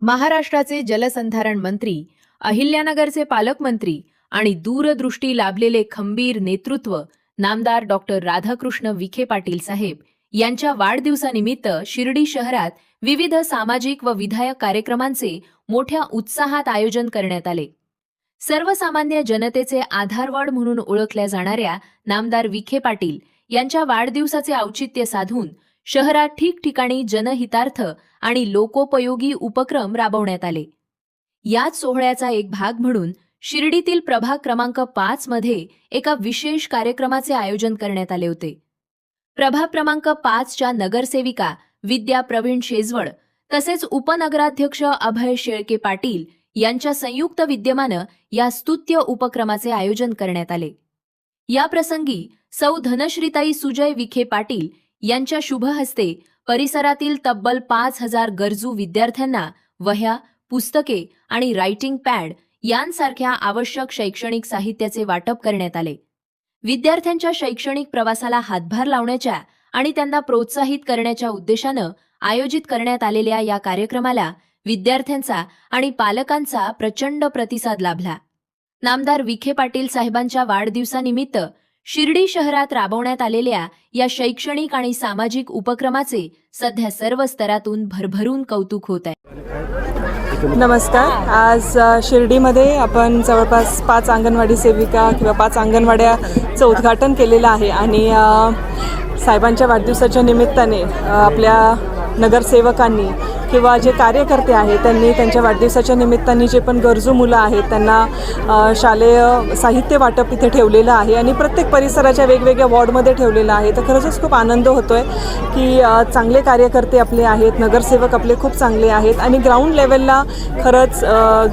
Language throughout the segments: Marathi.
महाराष्ट्राचे जलसंधारण मंत्री, अहिल्यानगरचे पालकमंत्री आणि दूरदृष्टी लाभलेले खंबीर नेतृत्व नामदार डॉक्टर राधाकृष्ण विखे पाटील साहेब यांच्या वाढदिवसानिमित्त शिर्डी शहरात विविध सामाजिक व विधायक कार्यक्रमांचे मोठ्या उत्साहात आयोजन करण्यात आले। सर्वसामान्य जनतेचे आधारवड म्हणून ओळखल्या जाणाऱ्या नामदार विखे पाटील यांच्या वाढदिवसाचे औचित्य साधून शहरात ठिकठिकाणी जनहितार्थ आणि लोकोपयोगी उपक्रम राबवण्यात आले। याच सोहळ्याचा एक भाग म्हणून शिर्डीतील प्रभाग क्रमांक 5 मध्ये एका विशेष कार्यक्रमाचे आयोजन करण्यात आले होते। प्रभाग क्रमांक 5 च्या नगरसेविका विद्या प्रवीण शेजवळ तसेच उपनगराध्यक्ष अभय शेळके पाटील यांच्या संयुक्त विद्यमाने या स्तुत्य उपक्रमाचे आयोजन करण्यात आले। या प्रसंगी सौ धनश्रीताई सुजय विखे पाटील यांच्या शुभ हस्ते परिसरातील तब्बल 5000 गरजू विद्यार्थ्यांना वह्या, पुस्तके आणि रायटिंग पॅड यांसारख्या आवश्यक शैक्षणिक साहित्याचे वाटप करण्यात आले। विद्यार्थ्यांच्या शैक्षणिक प्रवासाला हातभार लावण्याच्या आणि त्यांना प्रोत्साहित करण्याच्या उद्देशाने आयोजित करण्यात आलेल्या या कार्यक्रमाला विद्यार्थ्यांचा आणि पालकांचा प्रचंड प्रतिसाद लाभला। नामदार विखे पाटील साहेबांच्या वाढदिवसानिमित्त शिर्डी शहरात राबवण्यात आलेल्या या शैक्षणिक आणि सामाजिक उपक्रमाचे सध्या सर्व स्तरातून भरभरून कौतुक होत आहे। नमस्कार। आज शिर्डीमध्ये आपण जवळपास 5 अंगणवाडी सेविका किंवा 5 अंगणवाड्याचं उद्घाटन केलेलं आहे आणि साहेबांच्या वाढदिवसाच्या निमित्ताने आपल्या नगरसेवकांनी किंवा जे कार्यकर्ते आहेत त्यांनी त्यांच्या वाढदिवसाच्या निमित्ताने जे पण गरजू मुलं आहेत त्यांना शालेय साहित्य वाटप इथे ठेवलेलं आहे आणि प्रत्येक परिसराच्या वेगवेगळ्या वॉर्डमध्ये ठेवलेलं आहे। तर खरंच खूप आनंद होतोय की चांगले कार्यकर्ते आपले आहेत, नगरसेवक आपले खूप चांगले आहेत आणि ग्राउंड लेवलला खरंच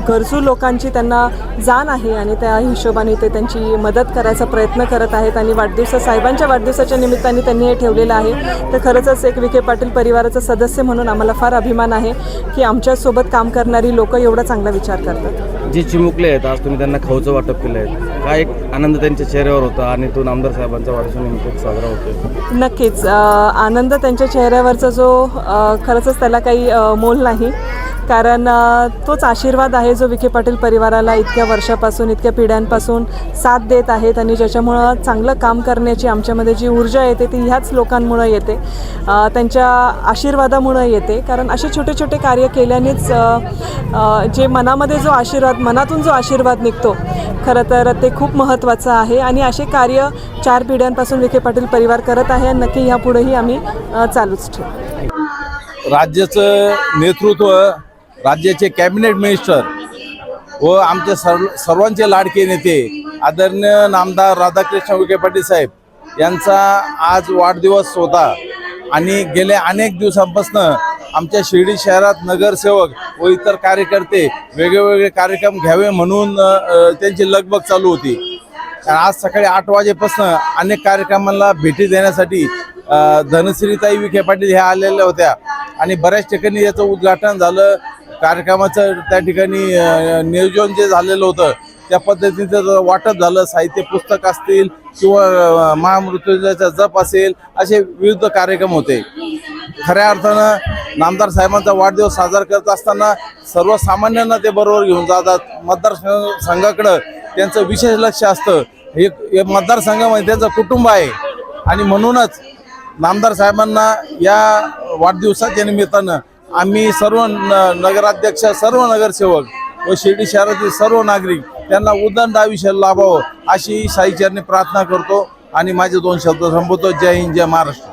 गरजू लोकांची त्यांना जाण आहे आणि त्या हिशोबाने ते त्यांची मदत करायचा प्रयत्न करत आहेत आणि साहेबांच्या वाढदिवसाच्या निमित्ताने त्यांनी हे ठेवलेलं आहे। तर खरंच एक विखे पाटील परिवाराचा सदस्य म्हणून आम्हाला फार अभिमान आहे की आमच्यासोबत काम करणारी लोक एवढा चांगला विचार करतात। जे चिमुकले आहेत आज तुम्ही त्यांना खाऊचं वाटप केलं आहे, काय एक आनंद त्यांच्या चेहऱ्यावर होता आणि तो नामदार साहेबांचा वाढदिवसानिमित्त साजरा होतो। नक्कीच आनंद त्यांच्या चेहऱ्यावरचा जो खरंच त्याला काही मोल नाही, कारण तोच आशीर्वाद आहे जो विखे पाटील परिवाराला इतक्या वर्षापासून इतक्या पिढ्यांपासून साथ देत आहेत आणि ज्याच्यामुळं चांगलं काम करण्याची आमच्यामध्ये जी ऊर्जा येते ती ह्याच लोकांमुळे येते, त्यांच्या आशीर्वादामुळे येते। कारण असे छोटे छोटे कार्य केल्यानेच जे मनातून जो आशीर्वाद निघतो खरं तर ते खूप महत्त्वाचं आहे आणि असे कार्य 4 पिढ्यांपासून विखे पाटील परिवार करत आहे आणि नक्की यापुढेही आम्ही चालूच ठेवू। राज्याचं नेतृत्व, राज्याचे कॅबिनेट मिनिस्टर व आमचे सर्वांचे लाडके नेते आदरणीय नामदार राधाकृष्ण विखे पाटील साहेब यांचा आज वाढदिवस होता आणि गेल्या अनेक दिवसांपासून आमच्या शिर्डी शहरात नगरसेवक व इतर कार्यकर्ते वेगवेगळे कार्यक्रम घ्यावे म्हणून त्यांची लगबग चालू होती। आज सकाळी 8 वाजेपासून अनेक कार्यक्रमांना भेटी देण्यासाठी धनश्रीताई विखे पाटील ह्या आलेल्या होत्या आणि बऱ्याच ठिकाणी याचं उद्घाटन झालं। कार्यक्रमाचं त्या ठिकाणी नियोजन जे झालेलं होतं त्या पद्धतीचं वाटप झालं। साहित्य पुस्तक असतील किंवा महामृत्युंजयाचा जप असेल असे विविध कार्यक्रम होते। खऱ्या अर्थानं नामदार साहेबांचा वाढदिवस साजरा करत असताना सर्वसामान्यांना ते बरोबर घेऊन जातात। मतदारसंघाकडं त्यांचं विशेष लक्ष असतं। हे मतदारसंघामध्ये त्यांचं कुटुंब आहे आणि म्हणूनच नामदार साहेबांना या वाढदिवसाच्या निमित्तानं आम्ही सर्व नगराध्यक्ष, सर्व नगरसेवक व शिर्डी शहरातील सर्व नागरिक त्यांना उदंड आयुष्य लाभावं अशी साईचरणी प्रार्थना करतो आणि माझे 2 शब्द संबोधतो। जय हिंद, जय महाराष्ट्र।